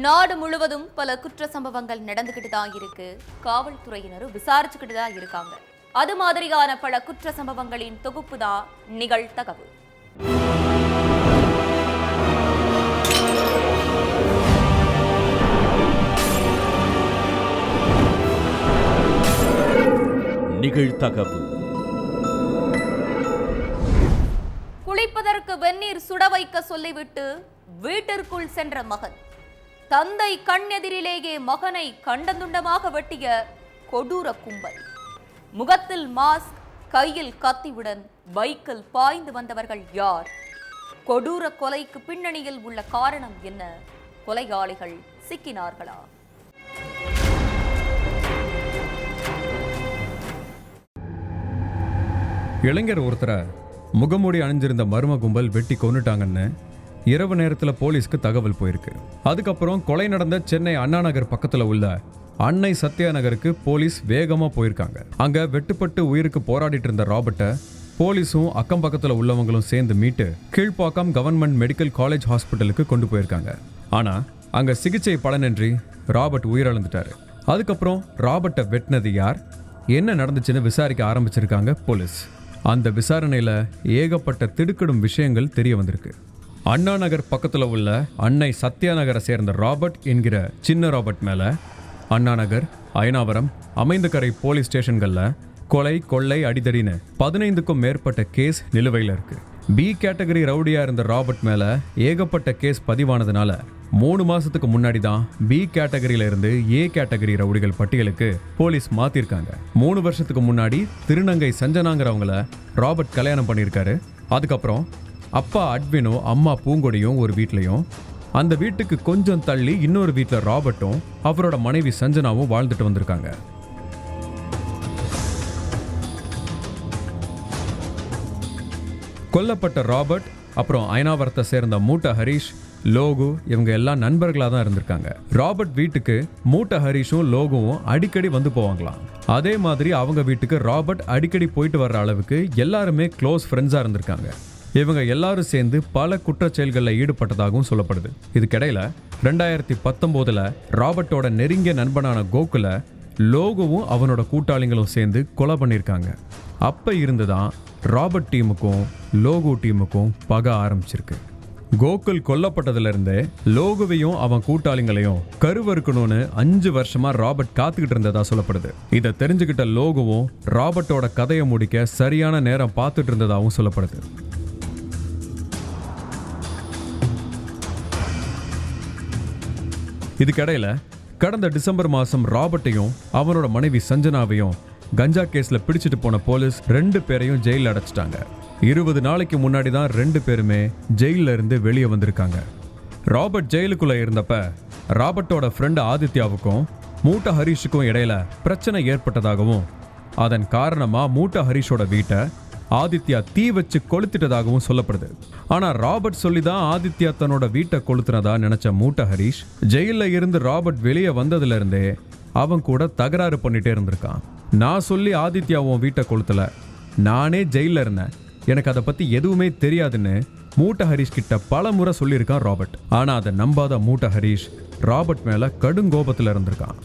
நாடு முழுவதும் பல குற்ற சம்பவங்கள் நடந்துகிட்டு தான் இருக்கு. காவல்துறையினரும் விசாரிச்சுக்கிட்டு தான் இருக்காங்க. அது மாதிரியான பல குற்ற சம்பவங்களின் தொகுப்பு தான் நிகழ்தகவு. நிகழ்தகவு. குளிப்பதற்கு வெந்நீர் சுட வைக்க சொல்லிவிட்டு வீட்டிற்குள் சென்ற மகன், தந்தை கண்ணெதிரிலேயே மகனை கண்டந்துண்டமாக வெட்டிய கொடூர கும்பல். முகத்தில் மாஸ்க், கையில் கத்தியுடன் பைக்கில் பாய்ந்து வந்தவர்கள் யார்? கொடூர கொலைக்கு பின்னணியில் உள்ள காரணம் என்ன? கொலையாளிகள் சிக்கினார்களா? இளைஞர் ஒருத்தரை முகமூடி அணிஞ்சிருந்த மர்ம கும்பல் வெட்டி கொன்னுட்டாங்கன்னு இரவு நேரத்தில் போலீஸ்க்கு தகவல் போயிருக்கு. அதுக்கப்புறம் கொலை நடந்த சென்னை அண்ணா நகர் பக்கத்தில் உள்ள அன்னை சத்யா நகருக்கு போலீஸ் வேகமாக போயிருக்காங்க. அங்கே வெட்டுப்பட்டு உயிருக்கு போராடிட்டு இருந்த ராபர்ட்டை போலீஸும் அக்கம் பக்கத்தில் உள்ளவங்களும் சேர்ந்து மீட்டு கீழ்ப்பாக்கம் கவர்மெண்ட் மெடிக்கல் காலேஜ் ஹாஸ்பிட்டலுக்கு கொண்டு போயிருக்காங்க. ஆனால் அங்கே சிகிச்சை பலனின்றி ராபர்ட் உயிரிழந்துட்டாரு. அதுக்கப்புறம் ராபர்ட்டை வெட்டினது யார், என்ன நடந்துச்சுன்னு விசாரிக்க ஆரம்பிச்சிருக்காங்க போலீஸ். அந்த விசாரணையில் ஏகப்பட்ட திடுக்கிடும் விஷயங்கள் தெரிய வந்திருக்கு. அண்ணா நகர் பக்கத்தில் உள்ள அன்னை சத்யா நகரை சேர்ந்த ராபர்ட் என்கிற சின்ன ராபர்ட் மேலே அண்ணா நகர், அயனாவரம், அமைந்தகரை போலீஸ் ஸ்டேஷன்களில் கொலை, கொள்ளை, அடிதடின்னு 15க்கும் மேற்பட்ட கேஸ் நிலுவையில் இருக்கு. பி கேட்டகரி ரவுடியா இருந்த ராபர்ட் மேலே ஏகப்பட்ட கேஸ் பதிவானதுனால 3 மாசத்துக்கு முன்னாடி தான் பி கேட்டகரியில இருந்து ஏ கேட்டகரி ரவுடிகள் பட்டியலுக்கு போலீஸ் மாத்திருக்காங்க. 3 வருஷத்துக்கு முன்னாடி திருநங்கை சஞ்சனாங்கிறவங்கள ராபர்ட் கல்யாணம் பண்ணியிருக்காரு. அதுக்கப்புறம் அப்பா அட்வினும் அம்மா பூங்கொடியும் ஒரு வீட்லையும், அந்த வீட்டுக்கு கொஞ்சம் தள்ளி இன்னொரு வீட்டில் ராபர்ட்டும் அவரோட மனைவி சஞ்சனாவும் வாழ்ந்துட்டு வந்திருக்காங்க. கொல்லப்பட்ட ராபர்ட் அப்புறம் அயனாவரத்தை சேர்ந்த மூட்டை ஹரீஷ், லோகு இவங்க எல்லாம் நண்பர்களாக தான் இருந்திருக்காங்க. ராபர்ட் வீட்டுக்கு மூட்டை ஹரீஷும் லோகுவும் அடிக்கடி வந்து போவாங்களாம். அதே மாதிரி அவங்க வீட்டுக்கு ராபர்ட் அடிக்கடி போயிட்டு வர்ற அளவுக்கு எல்லாருமே க்ளோஸ் ஃப்ரெண்ட்ஸாக இருந்திருக்காங்க. இவங்க எல்லாரும் சேர்ந்து பல குற்றச்செயல்களில் ஈடுபட்டதாகவும் சொல்லப்படுது. இதுக்கிடையில 2019 ராபர்ட்டோட நெருங்கிய நண்பனான கோகுல லோகுவும் அவனோட கூட்டாளிகளும் சேர்ந்து கொலை பண்ணியிருக்காங்க. அப்போ இருந்துதான் ராபர்ட் டீமுக்கும் லோகு டீமுக்கும் பகை ஆரம்பிச்சிருக்கு. கோகுல் கொல்லப்பட்டதுலேருந்தே லோகுவையும் அவன் கூட்டாளிங்களையும் கருவறுக்கணும்னு 5 வருஷமா ராபர்ட் காத்துக்கிட்டு இருந்ததா சொல்லப்படுது. இதை தெரிஞ்சுக்கிட்ட லோகுவும் ராபர்ட்டோட கதையை முடிக்க சரியான நேரம் பார்த்துட்டு இருந்ததாகவும் சொல்லப்படுது. இதுக்கிடையில கடந்த டிசம்பர் மாதம் ராபர்ட்டையும் அவனோட மனைவி சஞ்சனாவையும் கஞ்சா கேஸ்ல பிடிச்சிட்டு போன போலீஸ் 2 பேரையும் ஜெயிலில் அடைச்சிட்டாங்க. 20 நாளைக்கு முன்னாடி தான் 2 பேருமே ஜெயிலில் இருந்து வெளியே வந்திருக்காங்க. ராபர்ட் ஜெயிலுக்குள்ள இருந்தப்ப ராபர்ட்டோட ஃப்ரெண்டு ஆதித்யாவுக்கும் மூட்டை ஹரீஷுக்கும் இடையில பிரச்சனை ஏற்பட்டதாகவும், அதன் காரணமா மூட்டை ஹரீஷோட வீட்டை ஆதித்யா தீ வச்சு கொளுத்திட்டதாகவும் சொல்லப்படுது. ஆனா ராபர்ட் சொல்லி தான் ஆதித்யா தன்னோட வீட்டை கொளுத்துனதா நினைச்ச மூட்டை ஹரீஷ் ஜெயில இருந்து ராபர்ட் வெளியே வந்ததுல இருந்தே அவன் கூட தகராறு பண்ணிட்டே இருந்திருக்கான். நான் சொல்லி ஆதித்யா உன் வீட்டை கொளுத்தல, நானே ஜெயில இருந்தேன், எனக்கு அதை பத்தி எதுவுமே தெரியாதுன்னு மூட்டை ஹரீஷ் கிட்ட பல முறை சொல்லியிருக்கான் ராபர்ட். ஆனா அதை நம்பாத மூட்டை ஹரீஷ் ராபர்ட் மேல கடுங்கோபத்தில் இருந்திருக்கான்.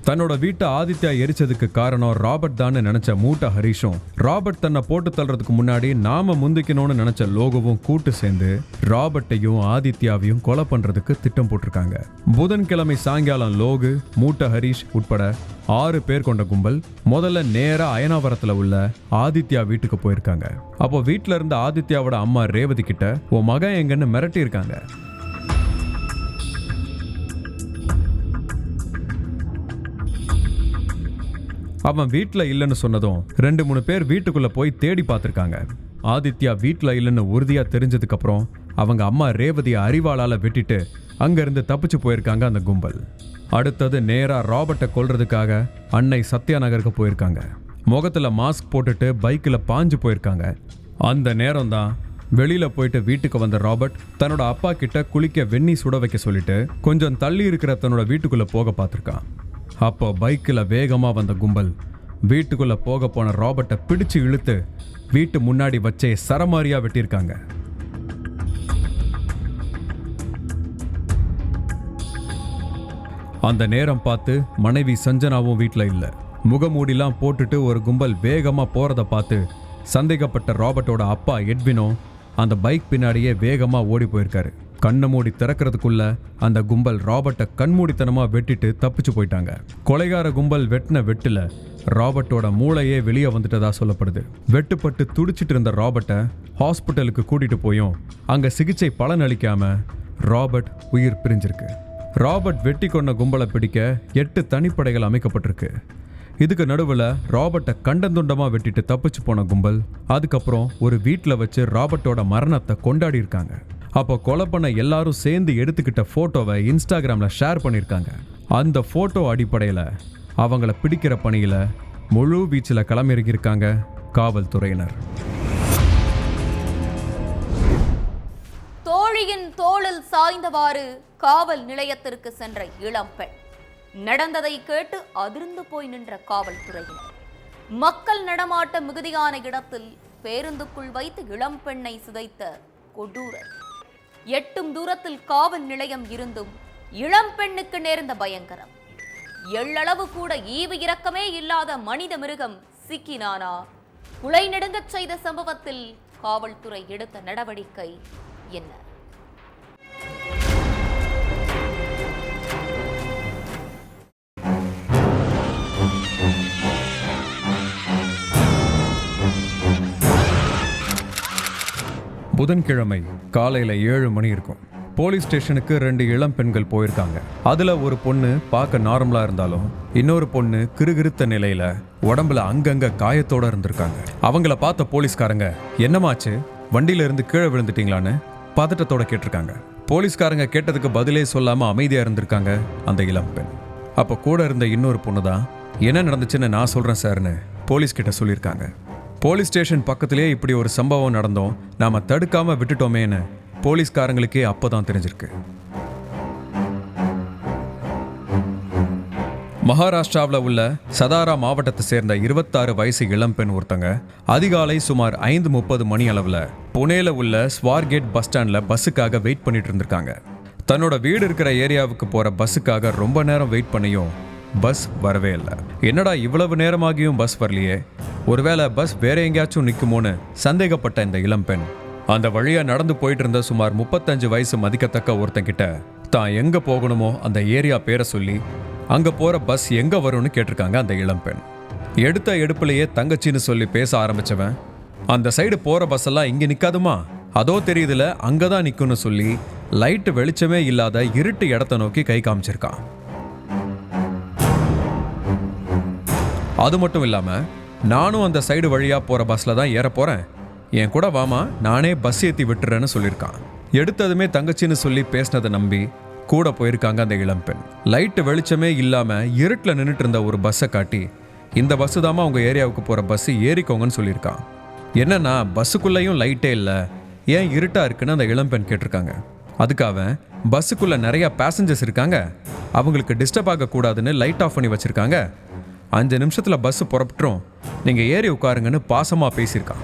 தன்னோட வீட்டை ஆதித்யா எரிச்சதுக்கு காரணம் ராபர்ட் தான் நினைச்ச மூட்டை ஹரீஷும் ராபர்ட் தன்னை போட்டு தள்ளுறதுக்கு முன்னாடி நாம முந்திக்கணும்னு நினைச்ச லோகுவும் கூட்டு சேர்ந்து ராபர்ட்டையும் ஆதித்யாவையும் கொலை பண்றதுக்கு திட்டம் போட்டிருக்காங்க. புதன்கிழமை சாயங்காலம் லோகு, மூட்டை ஹரீஷ் உட்பட 6 பேர் கொண்ட கும்பல் முதல்ல நேரா அயனாவரத்துல உள்ள ஆதித்யா வீட்டுக்கு போயிருக்காங்க. அப்போ வீட்டுல இருந்த ஆதித்யாவோட அம்மா ரேவதி கிட்ட உன் மகன் எங்கன்னு மிரட்டி இருக்காங்க. அவன் வீட்டில் இல்லைன்னு சொன்னதும் 2-3 பேர் வீட்டுக்குள்ள போய் தேடி பார்த்துருக்காங்க. ஆதித்யா வீட்டில் இல்லைன்னு உறுதியாக தெரிஞ்சதுக்கு அப்புறம் அவங்க அம்மா ரேவதியை அரிவாளால் வெட்டிட்டு அங்கேருந்து தப்பிச்சு போயிருக்காங்க அந்த கும்பல். அடுத்தது நேராக ராபர்ட்டை கொல்றதுக்காக அன்னை சத்யா நகருக்கு போயிருக்காங்க. முகத்தில் மாஸ்க் போட்டுட்டு பைக்கில் பாஞ்சு போயிருக்காங்க. அந்த நேரம் தான் வெளியில் போயிட்டு வீட்டுக்கு வந்த ராபர்ட் தன்னோட அப்பா கிட்ட குளிக்க வெந்நீர் சுட வைக்க சொல்லிட்டு கொஞ்சம் தள்ளி இருக்கிற தன்னோட வீட்டுக்குள்ளே போக பார்த்துருக்கான். அப்போ பைக்கில் வேகமாக வந்த கும்பல் வீட்டுக்குள்ளே போக போன ராபர்ட்டை பிடிச்சு இழுத்து வீட்டு முன்னாடி வச்சே சரமாரியாக வெட்டியிருக்காங்க. அந்த நேரம் பார்த்து மனைவி சஞ்சனாவும் வீட்டில் இல்லை. முகமூடிலாம் போட்டுட்டு ஒரு கும்பல் வேகமாக போகிறத பார்த்து சந்தேகப்பட்ட ராபர்ட்டோட அப்பா எட்வினும் அந்த பைக் பின்னாடியே வேகமாக ஓடி போயிருக்காரு. கண்ணை மூடி திறக்கிறதுக்குள்ள அந்த கும்பல் ராபர்ட்டை கண்மூடித்தனமாக வெட்டிட்டு தப்பிச்சு போயிட்டாங்க. கொலைகார கும்பல் வெட்டின வெட்டில் ராபர்ட்டோட மூளையே வெளியே வந்துட்டதா சொல்லப்படுது. வெட்டுப்பட்டு துடிச்சிட்டு இருந்த ராபர்ட்டை ஹாஸ்பிட்டலுக்கு கூட்டிட்டு போயும் அங்கே சிகிச்சை பலனளிக்காம ராபர்ட் உயிர் பிரிஞ்சிருக்கு. ராபர்ட் வெட்டி கொண்ட கும்பலை பிடிக்க 8 தனிப்படைகள் அமைக்கப்பட்டிருக்கு. இதுக்கு நடுவில் ராபர்ட்டை கண்டந்துண்டமாக வெட்டிட்டு தப்பிச்சு போன கும்பல் அதுக்கப்புறம் ஒரு வீட்டில் வச்சு ராபர்ட்டோட மரணத்தை கொண்டாடி இருக்காங்க. அப்போ கொலை பண்ண எல்லாரும் சேர்ந்து எடுத்துக்கிட்ட ஃபோட்டோவை இன்ஸ்டாகிராமில் ஷேர் பண்ணியிருக்காங்க. அந்த ஃபோட்டோ அடிப்படையில் அவங்கள பிடிக்கிற பணியில் முழு வீச்சில் களமிறங்கியிருக்காங்க காவல்துறையினர். தோழியின் தோளில் சாய்ந்தவாறு காவல் நிலையத்திற்கு சென்ற இளம்பெண். நடந்ததை கேட்டு அதிர்ந்து போய் நின்ற காவல்துறையினர் மக்கள் நடமாட்ட மிகுதியான இடத்தில் பேருந்துக்குள் வைத்து இளம்பெண்ணை சிதைத்த கொடூரர். எட்டும் தூரத்தில் காவல் நிலையம் இருந்தும் இளம்பெண்ணுக்கு நேர்ந்த பயங்கரம். எள்ளளவு கூட ஈவு இரக்கமே இல்லாத மனித மிருகம் சிக்கினானா? குலை நடுங்கச் செய்த சம்பவத்தில் காவல்துறை எடுத்த நடவடிக்கை என்ன? புதன்கிழமை காலையில் 7 மணி இருக்கும். போலீஸ் ஸ்டேஷனுக்கு 2 இளம் பெண்கள் போயிருக்காங்க. அதில் ஒரு பொண்ணு பார்க்க நார்மலாக இருந்தாலும் இன்னொரு பொண்ணு கிறுகிறுத்த நிலையில் உடம்புல அங்கங்கே காயத்தோட இருந்திருக்காங்க. அவங்கள பார்த்த போலீஸ்காரங்க என்னமாச்சு, வண்டியில இருந்து கீழே விழுந்துட்டீங்களான்னு பதட்டத்தோட கேட்டிருக்காங்க. போலீஸ்காரங்க கேட்டதுக்கு பதிலே சொல்லாமல் அமைதியாக இருந்திருக்காங்க அந்த இளம் பெண். அப்போ கூட இருந்த இன்னொரு பொண்ணு தான் என்ன நடந்துச்சுன்னு நான் சொல்கிறேன் சார்னு போலீஸ்கிட்ட சொல்லியிருக்காங்க. போலீஸ் ஸ்டேஷன் பக்கத்திலே இப்படி ஒரு சம்பவம் நடந்தோம், நாம தடுக்காம விட்டுட்டோமேன்னு போலீஸ்காரங்களுக்கே அப்போதான் தெரிஞ்சிருக்கு. மகாராஷ்டிராவில் உள்ள சதாரா மாவட்டத்தை சேர்ந்த 26 வயசு இளம்பெண் ஒருத்தங்க அதிகாலை சுமார் 5:30 மணி அளவில் புனேல உள்ள ஸ்வார்கேட் பஸ் ஸ்டாண்டில் பஸ்ஸுக்காக வெயிட் பண்ணிட்டு இருந்திருக்காங்க. தன்னோட வீடு இருக்கிற ஏரியாவுக்கு போகிற பஸ்ஸுக்காக ரொம்ப நேரம் வெயிட் பண்ணியும் பஸ் வரவே இல்லை. என்னடா இவ்வளவு நேரமாகியும் பஸ் வரலையே, ஒருவேளை பஸ் வேற எங்கேயாச்சும் நிற்குமோன்னு சந்தேகப்பட்ட இந்த இளம்பெண் அந்த வழியா நடந்து போயிட்டு இருந்த சுமார் 35 வயசு மதிக்கத்தக்க ஒருத்தங்கிட்ட தான் எங்க போகணுமோ அந்த ஏரியா பேரை சொல்லி அங்க போற பஸ் எங்க வரும்னு கேட்டிருக்காங்க அந்த இளம்பெண். எடுத்த எடுப்புலையே தங்கச்சின்னு சொல்லி பேச ஆரம்பிச்சவன், அந்த சைடு போற பஸ் எல்லாம் இங்க நிக்காதுமா, அதோ தெரியுதுல அங்கதான் நிக்கும்னு சொல்லி லைட்டு வெளிச்சமே இல்லாத இருட்டு இடத்த நோக்கி கை காமிச்சிருக்கான். அது மட்டும் இல்லாம நானும் அந்த சைடு வழியா போற பஸ்ல தான் ஏற போறேன், என் கூட வாமா, நானே பஸ் ஏற்றி விட்டுறேன்னு சொல்லியிருக்கான். எடுத்ததுமே தங்கச்சின்னு சொல்லி பேசினதை நம்பி கூட போயிருக்காங்க அந்த இளம்பெண். லைட்டு வெளிச்சமே இல்லாம இருட்டில் நின்றுட்டு இருந்த ஒரு பஸ்ஸை காட்டி இந்த பஸ்ஸு தாமா உங்க ஏரியாவுக்கு போற பஸ், ஏறிக்கோங்கன்னு சொல்லியிருக்கான். என்னன்னா பஸ்ஸுக்குள்ளேயும் லைட்டே இல்லை, ஏன் இருட்டா இருக்குன்னு அந்த இளம்பெண் கேட்டிருக்காங்க. அதுக்காக பஸ்ஸுக்குள்ள நிறைய பேசஞ்சர்ஸ் இருக்காங்க, அவங்களுக்கு டிஸ்டர்ப் ஆகக்கூடாதுன்னு லைட் ஆஃப் பண்ணி வச்சிருக்காங்க, 5 நிமிஷத்துல பஸ் புறப்பட்டுரும், நீங்க ஏறி உட்காருங்கன்னு பாசமா பேசியிருக்கான்.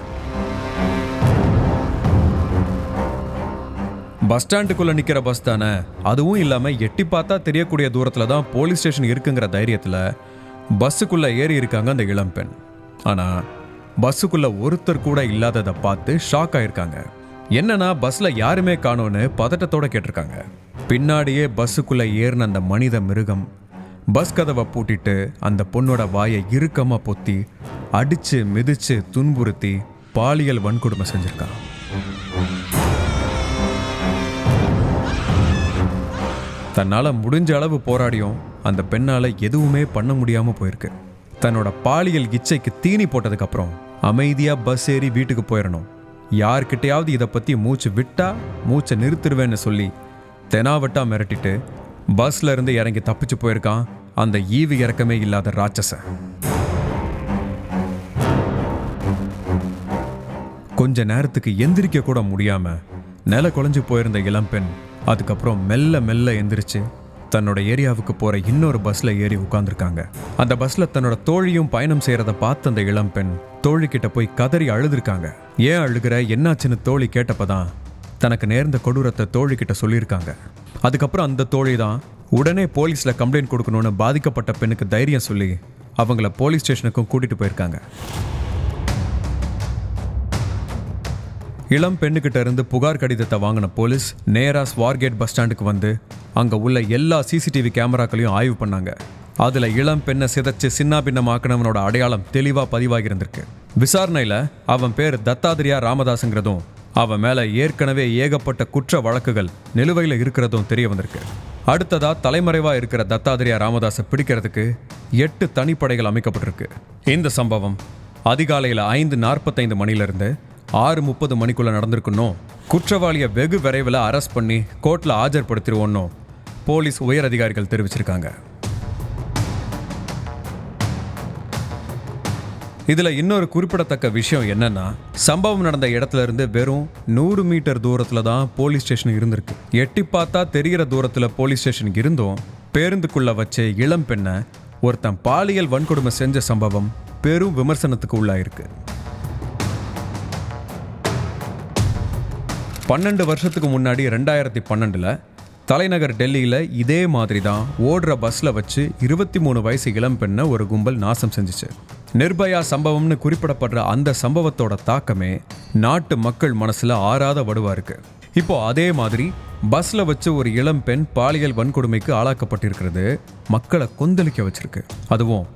பஸ் ஸ்டாண்டுக்குள்ள நிக்கிற பஸ் தானே, அதுவும் இல்லாம எட்டி பார்த்தா தெரியக்கூடிய தூரத்துல தான் போலீஸ் ஸ்டேஷன் இருக்குங்கிற தைரியத்துல பஸ்ஸுக்குள்ள ஏறி இருக்காங்க அந்த இளம்பெண். ஆனா பஸ்ஸுக்குள்ள ஒருத்தர் கூட இல்லாததை பார்த்து ஷாக் ஆயிருக்காங்க. என்னன்னா பஸ்ல யாருமே காணோன்னு பதட்டத்தோட கேட்டிருக்காங்க. பின்னாடியே பஸ்ஸுக்குள்ள ஏறின அந்த மனித மிருகம் பஸ் கதவை பூட்டிட்டு அந்த பொண்ணோட வாயை இறுக்கமா பொத்தி அடிச்சு மிதிச்சு துன்புறுத்தி பாலியல் வன்கொடுமை செஞ்சிருக்கான். தன்னால முடிஞ்ச அளவு போராடியும் அந்த பெண்ணால எதுவுமே பண்ண முடியாம போயிருக்கு. தன்னோட பாலியல் இச்சைக்கு தீனி போட்டதுக்கு அப்புறம் அமைதியா பஸ் ஏறி வீட்டுக்கு போயிடணும், யார்கிட்டையாவது இதை பத்தி மூச்சு விட்டா மூச்சை நிறுத்திடுவேன்னு சொல்லி தெனாவட்டா மிரட்டிட்டு பஸ்ல இருந்து இறங்கி தப்பிச்சு போயிருக்கான் அந்த ஈவு இறக்கமே இல்லாத ராட்சசன். கொஞ்ச நேரத்துக்கு எந்திரிக்க கூட முடியாம நில குலைஞ்சு போயிருந்த இளம்பெண் அதுக்கப்புறம் மெல்ல மெல்ல எந்திரிச்சு தன்னோட ஏரியாவுக்கு போற இன்னொரு பஸ்ல ஏறி உட்கார்ந்துருக்காங்க. அந்த பஸ்ல தன்னோட தோழியும் பயணம் செய்யறத பார்த்த அந்த இளம்பெண் தோழி கிட்ட போய் கதறி அழுதுருக்காங்க. ஏன் அழுகிற, என்னாச்சுன்னு தோழி கேட்டப்பதான் தனக்கு நேர்ந்த கொடூரத்தை தோழி கிட்ட சொல்லியிருக்காங்க. அதுக்கப்புறம் அந்த தோழி தான் உடனே போலீஸ்ல கம்ப்ளைண்ட் கொடுக்கணும்னு பாதிக்கப்பட்ட பெண்ணுக்கு தைரியம் சொல்லி அவங்கள போலீஸ் ஸ்டேஷனுக்கும் கூட்டிட்டு போயிருக்காங்க. இளம் பெண்ணுக்கிட்ட இருந்து புகார் கடிதத்தை வாங்கின போலீஸ் நேரா ஸ்வார்கேட் பஸ் ஸ்டாண்டுக்கு வந்து அங்க உள்ள எல்லா சிசிடிவி கேமராக்களையும் ஆய்வு பண்ணாங்க. அதுல இளம் பெண்ணை சிதைச்சு சின்னாபின்னமாக்கினவனோட அடையாளம் தெளிவா பதிவாகி இருந்திருக்கு. விசாரணையில அவன் பேர் தத்தாதிரியா ராமதாஸ்ங்கிறதும் அவன் மேல ஏற்கனவே ஏகப்பட்ட குற்ற வழக்குகள் நிலுவையில் இருக்கிறதும் தெரிய வந்திருக்கு. அடுத்ததா தலைமறைவா இருக்கிற தத்தாதிரியா ராமதாஸை பிடிக்கிறதுக்கு 8 தனிப்படைகள் அமைக்கப்பட்டிருக்கு. இந்த சம்பவம் அதிகாலையில் 5:45 மணிலிருந்து 6:30 மணிக்குள்ள நடந்திருக்கணும். குற்றவாளியை வெகு விரைவில் அரெஸ்ட் பண்ணி கோர்ட்ல ஆஜர்படுத்திடுவோன்னு போலீஸ் உயர் அதிகாரிகள் தெரிவிச்சிருக்காங்க. இதுல இன்னொரு குறிப்பிடத்தக்க விஷயம் என்னன்னா, சம்பவம் நடந்த இடத்துல இருந்து வெறும் 100 மீட்டர் தூரத்துல தான் போலீஸ் ஸ்டேஷன் இருந்திருக்கு. எட்டி பார்த்தா தெரிகிற தூரத்துல போலீஸ் ஸ்டேஷன் இருந்தும் பேருந்துக்குள்ள வச்ச இளம் பெண்ணை ஒருத்தன் பாலியல் வன்கொடுமை செஞ்ச சம்பவம் பெரும் விமர்சனத்துக்கு உள்ளாயிருக்கு. 12 வருஷத்துக்கு முன்னாடி 2012 தலைநகர் டெல்லியில் இதே மாதிரி தான் ஓடுற பஸ்ல வச்சு 23 வயசு இளம் பெண்ணை ஒரு கும்பல் நாசம் செஞ்சுச்சு. நிர்பயா சம்பவம்னு குறிப்பிடப்படுற அந்த சம்பவத்தோட தாக்கமே நாட்டு மக்கள் மனசுல ஆறாத வடுவா இருக்கு. இப்போ அதே மாதிரி பஸ்ல வச்சு ஒரு இளம் பெண் பாலியல் வன்கொடுமைக்கு ஆளாக்கப்பட்டிருக்கிறது மக்களை கொந்தளிக்க வச்சிருக்கு. அதுவும்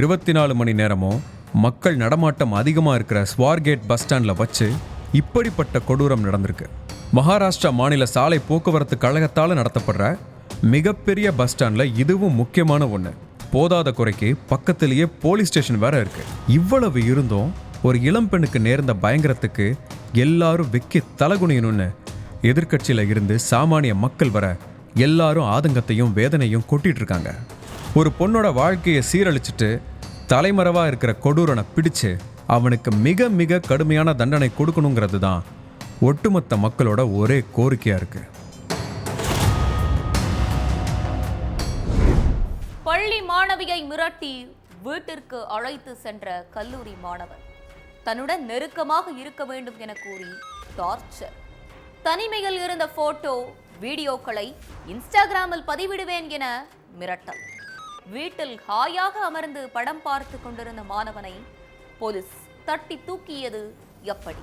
24 மணி நேரமும் மக்கள் நடமாட்டம் அதிகமா இருக்கிற ஸ்வார்கேட் பஸ் ஸ்டாண்ட்ல வச்சு இப்படிப்பட்ட கொடூரம் நடந்திருக்கு. மகாராஷ்டிரா மாநில சாலை போக்குவரத்து கழகத்தால் நடத்தப்படுற மிகப்பெரிய பஸ் ஸ்டாண்ட்ல இதுவும் முக்கியமான ஒண்ணு. போதாத குறைக்கு பக்கத்திலேயே போலீஸ் ஸ்டேஷன் வேற இருக்கு. இவ்வளவு இருந்தும் ஒரு இளம் பெண்ணுக்கு நேர்ந்த பயங்கரத்துக்கு எல்லாரும் வெக்கி தலகுனியணும்னு எதிர்கட்சியில இருந்து சாமானிய மக்கள் வர எல்லாரும் ஆதங்கத்தையும் வேதனையும் கொட்டிட்டு இருக்காங்க. ஒரு பொண்ணோட வாழ்க்கையை சீரழிச்சிட்டு தலைமறைவா இருக்கிற கொடூரனை பிடிச்சு அவனுக்கு மிக மிக கடுமையான தண்டனை கொடுக்கணுங்கிறது தான் ஒட்டுமொத்த மக்களோட ஒரே கோரிக்கையா இருக்கு. பள்ளி மாணவியை மிரட்டி வீட்டிற்கு அழைத்து சென்ற கல்லூரி மாணவர் தன்னுடன் நெருக்கமாக இருக்க வேண்டும் என கூறி டார்ச்சர். தனிமையில் இருந்த போட்டோ வீடியோக்களை இன்ஸ்டாகிராமில் பதிவிடுவேன் என மிரட்டல். வீட்டில் ஹாயாக அமர்ந்து படம் பார்த்து கொண்டிருந்த மாணவனை போலீஸ் தட்டி தூக்கியது எப்படி?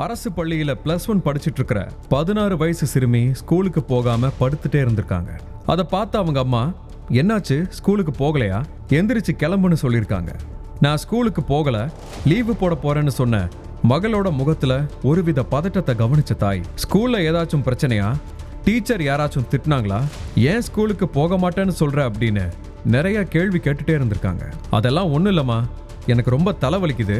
அரசு பள்ளியில +1 படிச்சிட்டு இருக்கிற 16 வயசு சிறுமி ஸ்கூலுக்கு போகாம படுத்துட்டே இருந்திருக்காங்க. அதை பார்த்து அவங்க அம்மா, என்னாச்சு ஸ்கூலுக்கு போகலையா, எந்திரிச்சு கிளம்புன்னு சொல்லியிருக்காங்க. நான் ஸ்கூலுக்கு போகல, லீவு போட போறேன்னு சொன்ன மகளோட முகத்துல ஒருவித பதட்டத்தை கவனிச்ச தாய், ஸ்கூல்ல ஏதாச்சும் பிரச்சனையா, டீச்சர் யாராச்சும் திட்டினாங்களா, ஏன் ஸ்கூலுக்கு போக மாட்டேன்னு சொல்ற அப்படின்னு நிறைய கேள்வி கேட்டுட்டே இருந்திருக்காங்க. அதெல்லாம் ஒன்றும் இல்லைம்மா, எனக்கு ரொம்ப தலைவலிக்குது,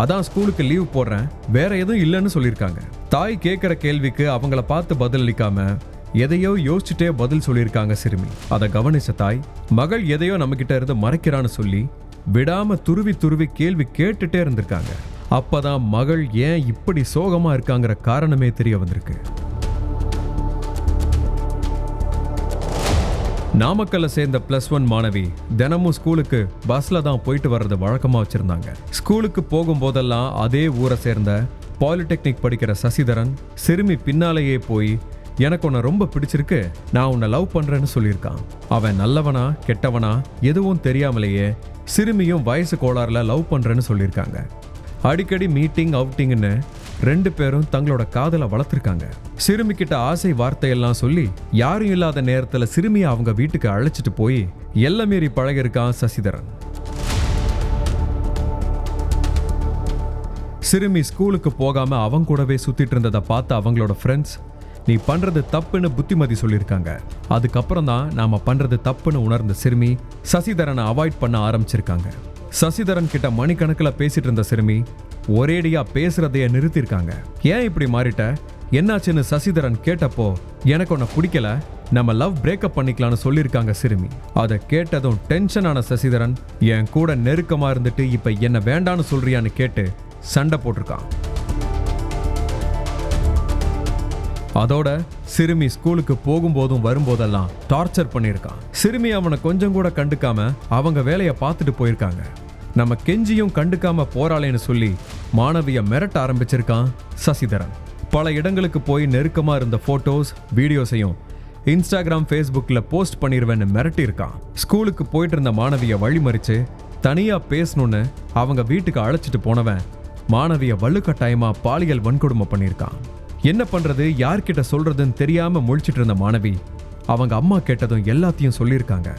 அதான் ஸ்கூலுக்கு லீவ் போடுறேன், வேற எதுவும் இல்லைன்னு சொல்லியிருக்காங்க. தாய் கேட்குற கேள்விக்கு அவங்கள பார்த்து பதிலளிக்காம எதையோ யோசிச்சுட்டே பதில் சொல்லியிருக்காங்க சிறுமி. அதை கவனிச்ச தாய், மகள் எதையோ நம்மகிட்ட இருந்து மறைக்கிறான்னு சொல்லி விடாம துருவி துருவி கேள்வி கேட்டுட்டே இருந்திருக்காங்க. அப்பதான் மகள் ஏன் இப்படி சோகமா இருக்காங்கிற காரணமே தெரிய வந்திருக்கு. நாமக்கல்ல சேர்ந்த +1 மாணவி தினமும் ஸ்கூலுக்கு பஸ்ல தான் போயிட்டு வர்றது வழக்கமா வச்சிருந்தாங்க. ஸ்கூலுக்கு போகும்போதெல்லாம் அதே ஊரை சேர்ந்த பாலிடெக்னிக் படிக்கிற சசிதரன் சிறுமி பின்னாலேயே போய், எனக்கு உன்னை ரொம்ப பிடிச்சிருக்கு, நான் உன்னை லவ் பண்றேன்னு சொல்லியிருக்கான். அவன் நல்லவனா கெட்டவனா எதுவும் தெரியாமலேயே சிறுமியும் வயசு கோளாறுல லவ் பண்றேன்னு சொல்லியிருக்காங்க. அடிக்கடி மீட்டிங் அவுட்டிங்னு 2 பேரும் தங்களோட காதலை வளர்த்துருக்காங்க. சிறுமி கிட்ட ஆசை வார்த்தையெல்லாம் சொல்லி யாரும் இல்லாத நேரத்துல சிறுமியை அவங்க வீட்டுக்கு அழைச்சிட்டு போய் எல்லை மீறி பழகிருக்கான் சசிதரன். சிறுமி ஸ்கூலுக்கு போகாம அவங்க கூடவே சுத்திட்டு இருந்ததை பார்த்து அவங்களோட ஃப்ரெண்ட்ஸ், நீ பண்றது தப்புன்னு புத்திமதி சொல்லியிருக்காங்க. அதுக்கப்புறம் தான் நாம பண்றது தப்புன்னு உணர்ந்த சிறுமி சசிதரனை அவாய்ட் பண்ண ஆரம்பிச்சிருக்காங்க. சசிதரன் கிட்ட மணிக்கணக்கில் பேசிட்டு இருந்த சிறுமி ஒரேடியா பேசுறதைய நிறுத்திருக்காங்க. ஏன் இப்படி மாறிட்ட, என்னாச்சுன்னு சசிதரன் கேட்டப்போ, எனக்கு உன்னை பிடிக்கல, நம்ம லவ் பிரேக்கப் பண்ணிக்கலாம்னு சொல்லியிருக்காங்க சிறுமி. அதை கேட்டதும் டென்ஷனான சசிதரன், என் கூட நெருக்கமா இருந்துட்டு இப்ப என்ன வேண்டான்னு சொல்றியான்னு கேட்டு சண்டை போட்டிருக்கான். அதோட சிறுமி ஸ்கூலுக்கு போகும்போதும் வரும்போதெல்லாம் டார்ச்சர் பண்ணியிருக்கான். சிறுமி அவனை கொஞ்சம் கூட கண்டுக்காம அவங்க வேலையை பார்த்துட்டு போயிருக்காங்க. நம்ம கெஞ்சியும் கண்டுக்காம போறாளேன்னு சொல்லி மாணவிய மிரட்ட ஆரம்பிச்சிருக்கான் சசிதரன். பல இடங்களுக்கு போய் நெருக்கமா இருந்த போட்டோஸ் வீடியோஸையும் இன்ஸ்டாகிராம் ஃபேஸ்புக்ல போஸ்ட் பண்ணிடுவேன்னு மிரட்டியிருக்கான். ஸ்கூலுக்கு போயிட்டு இருந்த மாணவிய வழிமறிச்சு தனியா பேசணும்னு அவங்க வீட்டுக்கு அழைச்சிட்டு போனவன் மாணவிய வலுக்கட்டாயமா பாலியல் வன்கொடுமை பண்ணியிருக்கான். என்ன பண்றது யார்கிட்ட சொல்றதுன்னு தெரியாம முழிச்சிட்டு இருந்த மாணவி அவங்க அம்மா கேட்டதும் எல்லாத்தையும் சொல்லியிருக்காங்க.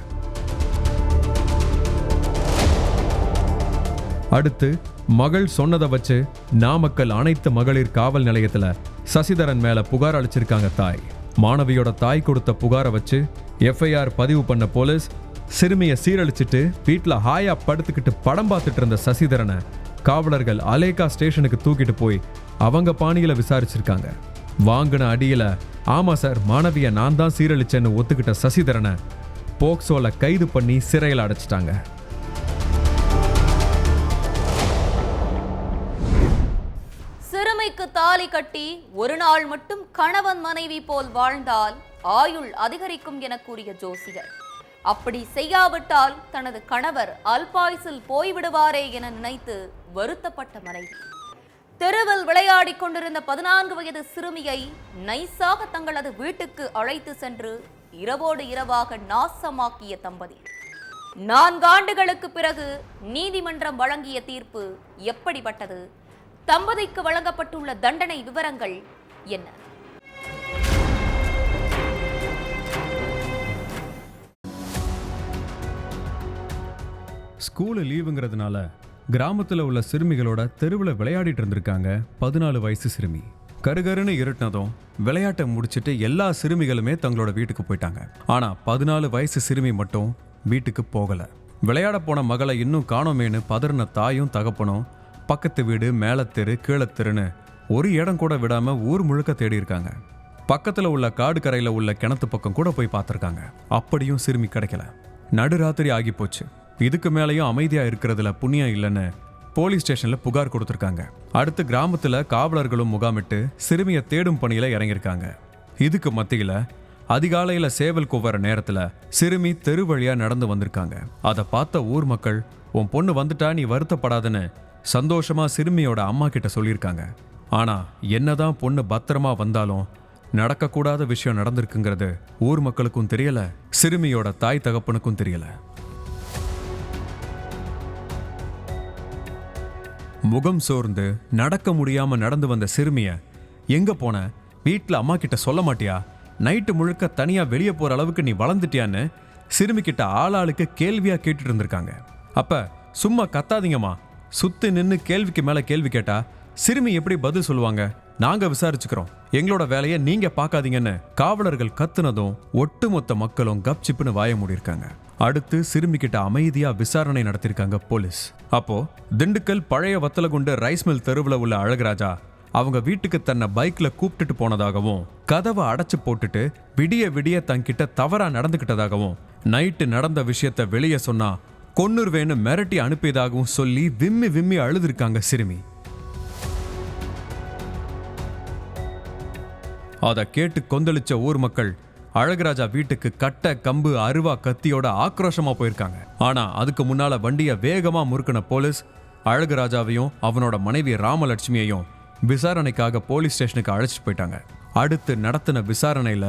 அடுத்து மகள் சொன்னதை வச்சு நாமக்கல் அனைத்து மகளிர் காவல் நிலையத்துல சசிதரன் மேல புகார் அளிச்சிருக்காங்க தாய். மாணவியோட தாய் கொடுத்த புகாரை வச்சு FIR பதிவு பண்ண போலீஸ் சிறுமியை சீரழிச்சிட்டு வீட்டில் ஹாயா படுத்துக்கிட்டு படம் பார்த்துட்டு இருந்த சசிதரனை காவலர்கள் அலேகா ஸ்டேஷனுக்கு தூக்கிட்டு போய் அவங்க பாணியில விசாரிச்சிருக்காங்க. வாங்கின அடியில ஆமா சார் மாணவியை நான் தான் சீரழிச்சேன்னு ஒத்துக்கிட்ட சசிதரனை போக்சோல கைது பண்ணி சிறையில் அடைச்சிட்டாங்க. சிறுமிக்கு தாலி கட்டி ஒரு நாள் மட்டும் கணவன் மனைவி போல் வாழ்ந்தால் ஆயுள் அதிகரிக்கும் என கூறிய ஜோசியர். அப்படி செய்யாவிட்டால் தனது கணவர் அல்பாயுசில் போய்விடுவாரே என நினைத்து வருத்தப்பட்ட மனைவி. தெருவில் விளையாடி கொண்டிருந்த 14 வயது சிறுமியை நைசாக தங்களது வீட்டுக்கு அழைத்து சென்று இரவோடு இரவாக நாசமாக்கிய தம்பதி. 4 ஆண்டுகளுக்கு பிறகு நீதிமன்றம் வழங்கிய தீர்ப்பு எப்படிப்பட்டது? தம்பதிக்கு வழங்கப்பட்டுள்ள தண்டனை விவரங்கள் என்ன? ஸ்கூலு லீவுங்கிறதுனால கிராமத்தில் உள்ள சிறுமிகளோட தெருவில் விளையாடிட்டு இருந்திருக்காங்க 14 வயசு சிறுமி. கருகருன்னு இருட்டினதும் விளையாட்டை முடிச்சுட்டு எல்லா சிறுமிகளுமே தங்களோட வீட்டுக்கு போயிட்டாங்க. ஆனா 14 வயசு சிறுமி மட்டும் வீட்டுக்கு போகல. விளையாட போன மகளை இன்னும் காணோமேன்னு பதறின தாயும் தகப்பனும் பக்கத்து வீடு மேலத்தெரு கீழத்தெருன்னு ஒரு இடம் கூட விடாம ஊர் முழுக்க தேடி இருக்காங்க. பக்கத்துல உள்ள காடு கரையில உள்ள கிணத்து பக்கம் கூட போய் பார்த்திருக்காங்க. அப்படியும் சிறுமி கிடைக்கல. நடுராத்திரி ஆகி போச்சு. இதுக்கு மேலேயும் அமைதியா இருக்கிறதுல புண்ணியம் இல்லைன்னு போலீஸ் ஸ்டேஷன்ல புகார் கொடுத்திருக்காங்க. அடுத்து கிராமத்துல காவலர்களும் முகாமிட்டு சிறுமியை தேடும் பணியில இறங்கியிருக்காங்க. இதுக்கு மத்தியில அதிகாலையில சேவல் கூவற நேரத்துல சிறுமி தெரு வழியா நடந்து வந்திருக்காங்க. அதை பார்த்த ஊர் மக்கள் உன் பொண்ணு வந்துட்டா நீ வருத்தப்படாதுன்னு சந்தோஷமா சிறுமியோட அம்மா கிட்ட சொல்லியிருக்காங்க. ஆனா என்னதான் பொண்ணு பத்திரமா வந்தாலும் நடக்கக்கூடாத விஷயம் நடந்திருக்குங்கிறது ஊர் மக்களுக்கும் தெரியல, சிறுமியோட தாய் தகப்பனுக்கும் தெரியல. முகம் சோர்ந்து நடக்க முடியாம நடந்து வந்த சிறுமிய எங்க போன, வீட்டுல அம்மா கிட்ட சொல்ல மாட்டியா, நைட்டு முழுக்க தனியா வெளியே போற அளவுக்கு நீ வளர்ந்துட்டியான்னு சிறுமி கிட்ட ஆளாளுக்கு கேள்வியா கேட்டுட்டு இருந்திருக்காங்க. அப்ப சும்மா கத்தாதீங்கம்மா, சுத்தி நின்னு கேள்விக்கு மேல கேள்வி கேட்டா சிறுமி எப்படி பதில் சொல்லுவாங்க, நாங்க விசாரிச்சுக்கிறோம், எங்களோட வேலையை நீங்க பார்க்காதீங்கன்னு காவலர்கள் கத்துனதும் ஒட்டுமொத்த மக்களும் கப்சிப்புன்னு வாய மூடியிருக்காங்க. அடுத்து சிறுமி கிட்ட அமைதியா விசாரணை நடத்திருக்காங்க போலீஸ். அப்போ திண்டுக்கல் பழைய வத்தலகுண்டு ரைஸ் மில் தெருவில் உள்ள அழகுராஜா அவங்க வீட்டுக்கு தன்னை பைக்ல கூப்பிட்டுட்டு போனதாகவும் கதவை அடைச்சு போட்டுட்டு விடிய விடிய தங்கிட்ட தவறா நடந்துகிட்டதாகவும் நைட்டு நடந்த விஷயத்த வெளியே சொன்னா கொன்னுருவேன்னு மிரட்டி அனுப்பியதாகவும் சொல்லி விம்மி விம்மி அழுதுருக்காங்க சிறுமி. அதை கேட்டு கொந்தளிச்ச ஊர் மக்கள் அழகுராஜா வீட்டுக்கு கட்ட கம்பு அருவா கத்தியோட ஆக்ரோஷமா போயிருக்காங்க. ஆனா அதுக்கு முன்னால வண்டியை வேகமா முறுக்கின போலீஸ் அழகுராஜாவையும் அவனோட மனைவி ராமலட்சுமியையும் விசாரணைக்காக போலீஸ் ஸ்டேஷனுக்கு அழைச்சிட்டு போயிட்டாங்க. அடுத்து நடத்தின விசாரணையில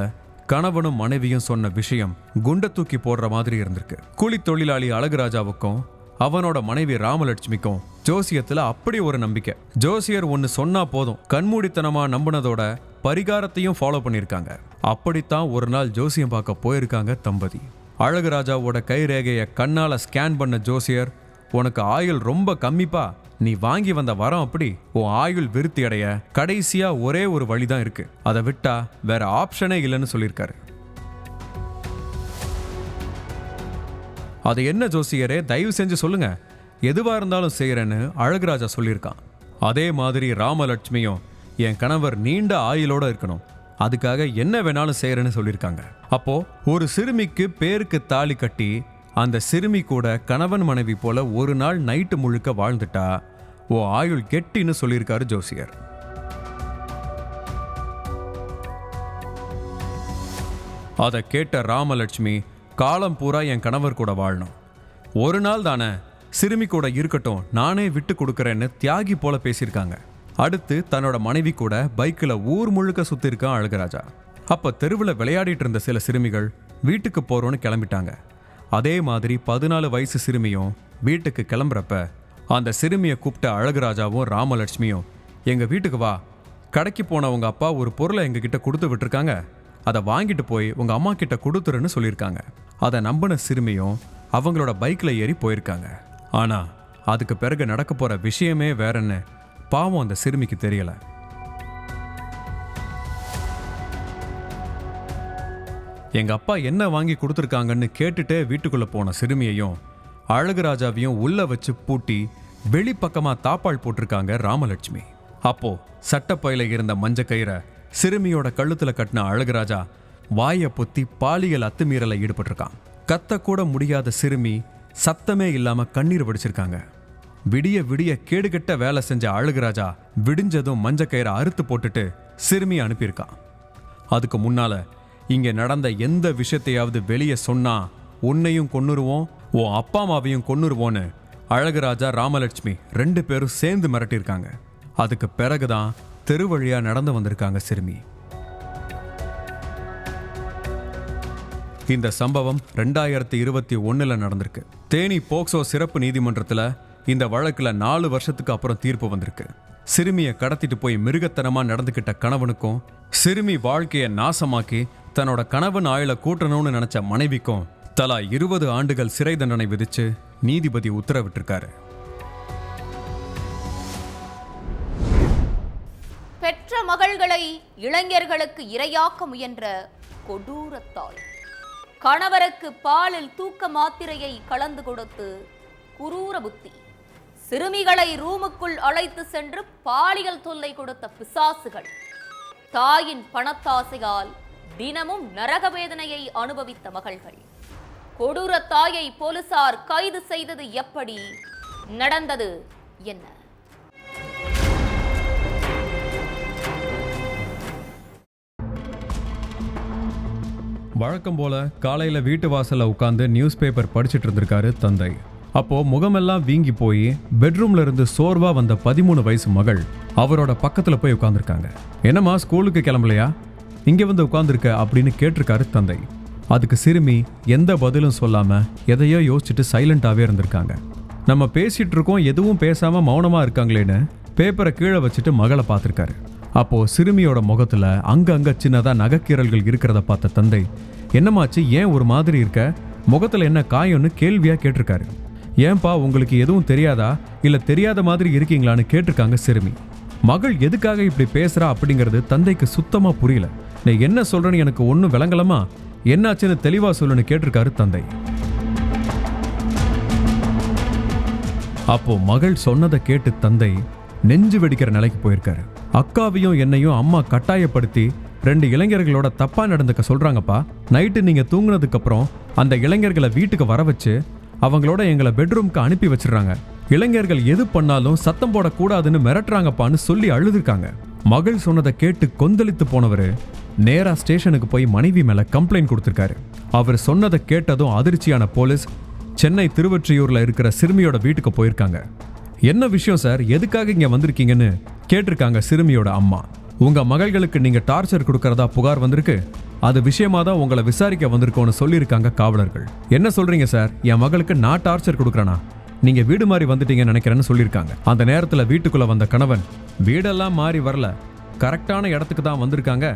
கணவனும் மனைவியும் சொன்ன விஷயம் குண்டை தூக்கி போடுற மாதிரி இருந்திருக்கு. கூலி தொழிலாளி அழகுராஜாவுக்கும் அவனோட மனைவி ராமலட்சுமிக்கும் ஜோசியத்துல அப்படி ஒரு நம்பிக்கை. ஜோசியர் ஒன்னு சொன்னா போதும் கண்மூடித்தனமா நம்பினதோட பரிகாரத்தையும் ஃபாலோ பண்ணியிருக்காங்க. அப்படித்தான் ஒரு நாள் ஜோசியம் பார்க்க போயிருக்காங்க தம்பதி. அழகுராஜாவோட கை ரேகையை கண்ணால ஸ்கேன் பண்ண ஜோசியர், உனக்கு ஆயுள் ரொம்ப கம்மிப்பா, நீ வாங்கி வந்த வரம் அப்படி, உன் ஆயுள் விருத்தி அடைய கடைசியா ஒரே ஒரு வழிதான் இருக்கு, அதை விட்டா வேற ஆப்ஷனே இல்லைன்னு சொல்லியிருக்காரு. அது என்ன ஜோசியரே, தயவு செஞ்சு சொல்லுங்க, எதுவா இருந்தாலும் செய்யறேன்னு அழகுராஜா சொல்லியிருக்கான். அதே மாதிரி ராமலட்சுமியும் என் கணவர் நீண்ட ஆயுளோட இருக்கணும், அதுக்காக என்ன வேணாலும் செய்யறேன்னு சொல்லியிருக்காங்க. அப்போ ஒரு சிறுமிக்கு பேருக்கு தாலி கட்டி அந்த சிறுமி கூட கணவன் மனைவி போல ஒரு நாள் நைட்டு முழுக்க வாழ்ந்துட்டா ஓ ஆயுள் கெட்டின்னு சொல்லியிருக்காரு ஜோசியர். அதை கேட்ட ராமலட்சுமி, காலம் பூரா என் கணவர் கூட வாழணும், ஒரு நாள் தானே சிறுமி கூட இருக்கட்டும், நானே விட்டு கொடுக்கறேன்னு தியாகி போல பேசியிருக்காங்க. அடுத்து தன்னோட மனைவி கூட பைக்கில் ஊர் முழுக்க சுத்தி இருக்கான் அழகுராஜா. அப்ப தெருவில் விளையாடிட்டு இருந்த சில சிறுமிகள் வீட்டுக்கு போறோன்னு கிளம்பிட்டாங்க. அதே மாதிரி 14 வயசு சிறுமியும் வீட்டுக்கு கிளம்புறப்ப அந்த சிறுமியை கூப்பிட்ட அழகுராஜாவும் ராமலட்சுமியும், எங்க வீட்டுக்கு வா, கடைக்கு போன உங்க அப்பா ஒரு பொருளை எங்ககிட்ட கொடுத்து விட்டுருக்காங்க, அதை வாங்கிட்டு போய் உங்க அம்மா கிட்ட கொடுத்துருன்னு சொல்லியிருக்காங்க. அதை நம்பின சிறுமியும் அவங்களோட பைக்ல ஏறி போயிருக்காங்க. ஆனா அதுக்கு பிறகு நடக்க போற விஷயமே வேறன்னு பாவம் அந்த சிறுமிக்கு தெரியல. எங்க அப்பா என்ன வாங்கி கொடுத்துருக்காங்கன்னு கேட்டுட்டே வீட்டுக்குள்ள போன சிறுமியையும் அழகுராஜாவையும் உள்ள வச்சு பூட்டி வெளிப்பக்கமா தாப்பாள் போட்டிருக்காங்க ராமலட்சுமி. அப்போ சட்டப்பையில இருந்த மஞ்ச கயிறை சிறுமியோட கழுத்துல கட்டின அழகுராஜா வாயை பொத்தி பாலியல் அத்துமீறல ஈடுபட்டிருக்கான். கத்தக்கூட முடியாத சிறுமி சத்தமே இல்லாம கண்ணீர் வடிச்சிருக்காங்க. விடிய விடிய கேடுகட்ட வேலை செஞ்ச அழகுராஜா விடிஞ்சதும் மஞ்ச கயிறை அறுத்து போட்டுட்டு சிறுமி அனுப்பியிருக்கான். அதுக்கு முன்னால இங்க நடந்த எந்த விஷயத்தையாவது வெளியே சொன்னா உன்னையும் கொன்னுருவோம், உன் அப்பா அம்மாவையும் கொன்னுருவோன்னு அழகுராஜா ராமலட்சுமி 2 பேரும் சேர்ந்து மிரட்டியிருக்காங்க. அதுக்கு பிறகுதான் தெரு வழியா நடந்து வந்திருக்காங்க சிறுமி. இந்த சம்பவம் 2021 நடந்திருக்கு. தேனி போக்சோ சிறப்பு நீதிமன்றத்துல இந்த வழக்குல 4 வருஷத்துக்கு அப்புறம் தீர்ப்பு வந்திருக்கு. சிறுமியை கடத்திட்டு போய் மிருகத்தனமா நடந்துகிட்ட கணவனுக்கும், சிறுமி வாழ்க்கையை நாசமாக்கி தன்னோட கணவன் ஆயுள கூட்டணும்னு நினைச்ச மனைவிக்கும் தலா 20 ஆண்டுகள் சிறை தண்டனை விதிச்சு நீதிபதி உத்தரவிட்டிருக்காரு. பெற்ற மகள்களை இளைஞர்களுக்கு இரையாக்க முயன்ற கொடூர தாய், கணவருக்கு பாலில் தூக்க மாத்திரையை கலந்து கொடுத்து குரூர புத்தி, சிறுமிகளை ரூமுக்குள் அழைத்து சென்று பாலியல் தொல்லை கொடுத்த பிசாசுகள், தாயின் பணத்தாசையால் தினமும் நரக வேதனையை அனுபவித்த மகள்கள். கொடூர தாயை போலீசார் கைது செய்தது எப்படி? நடந்தது என்ன? வழக்கம் போல காலையில வீட்டு வாசல்ல உட்காந்து நியூஸ் பேப்பர் படிச்சுட்டு இருந்திருக்காரு தந்தை. அப்போ முகமெல்லாம் வீங்கி போய் பெட்ரூம்ல இருந்து சோர்வா வந்த 13 வயசு மகள் அவரோட பக்கத்துல போய் உட்காந்துருக்காங்க. என்னம்மா ஸ்கூலுக்கு கிளம்பலையா, இங்க வந்து உட்காந்துருக்க அப்படின்னு கேட்டிருக்காரு தந்தை. அதுக்கு சிறுமி எந்த பதிலும் சொல்லாம எதையோ யோசிச்சுட்டு சைலண்டாவே இருந்திருக்காங்க. நம்ம பேசிட்டு இருக்கோம், எதுவும் பேசாம மௌனமா இருக்காங்களேன்னு பேப்பரை கீழே வச்சுட்டு மகளை பார்த்திருக்காரு. அப்போ சிறுமியோட முகத்துல அங்கங்க சின்னதா நகைக்கீரல்கள் இருக்கிறத பார்த்த தந்தை, என்னமாச்சு, ஏன் ஒரு மாதிரி இருக்க, முகத்துல என்ன காயம்னு கேள்வியா கேட்டிருக்காரு. ஏன்பா உங்களுக்கு எதுவும் தெரியாதா, இல்ல தெரியாத மாதிரி இருக்கீங்களான்னு கேட்டிருக்காங்க சிறுமி. மகள் எதுக்காக இப்படி பேசுறா அப்படிங்கிறது தந்தைக்கு சுத்தமா புரியல. நீ என்ன சொல்றேன்னு எனக்கு ஒன்னும் விளங்கலமா, என்னாச்சுன்னு தெளிவா சொல்லுன்னு கேட்டிருக்காரு தந்தை. அப்போ மகள் சொன்னதை கேட்டு தந்தை நெஞ்சு வெடிக்கிற நிலைக்கு போயிருக்காரு. அக்காவையும் என்னையும் அம்மா கட்டாயப்படுத்தி 2 இளைஞர்களோட தப்பா நடந்துக்க சொல்றாங்கப்பா. நைட்டு நீங்க தூங்குனதுக்கு அப்புறம் அந்த இளைஞர்களை வீட்டுக்கு வர வச்சு அவங்களோட எங்களை பெட்ரூம்க்கு அனுப்பி வச்சிடறாங்க. இளைஞர்கள் எது பண்ணாலும் சத்தம் போடக்கூடாதுன்னு மிரட்டுறாங்கப்பான்னு சொல்லி அழுதுருக்காங்க. மகள் சொன்னதை கேட்டு கொந்தளித்து போனவரு நேரா ஸ்டேஷனுக்கு போய் மனைவி மேல கம்ப்ளைண்ட் கொடுத்திருக்காரு. அவர் சொன்னதை கேட்டதும் அதிர்ச்சியான போலீஸ் சென்னை திருவொற்றியூர்ல இருக்கிற சிறுமியோட வீட்டுக்கு போயிருக்காங்க. என்ன விஷயம் சார், எதுக்காக இங்க வந்திருக்கீங்கன்னு கேட்டிருக்காங்க சிறுமியோட அம்மா. உங்க மகள்களுக்கு நீங்க டார்ச்சர் கொடுக்கறதா புகார் வந்திருக்கு, அது விஷயமா தான் உங்களை விசாரிக்க வந்திருக்கோன்னு சொல்லியிருக்காங்க காவலர்கள். என்ன சொல்றீங்க சார், என் மகளுக்கு நான் டார்ச்சர் கொடுக்கறேனா, நீங்க வீடு மாறி வந்துட்டீங்கன்னு நினைக்கிறேன்னு சொல்லியிருக்காங்க. அந்த நேரத்துல வீட்டுக்குள்ள வந்த கணவன், வீடெல்லாம் மாறி வரல, கரெக்டான இடத்துக்கு தான் வந்திருக்காங்க,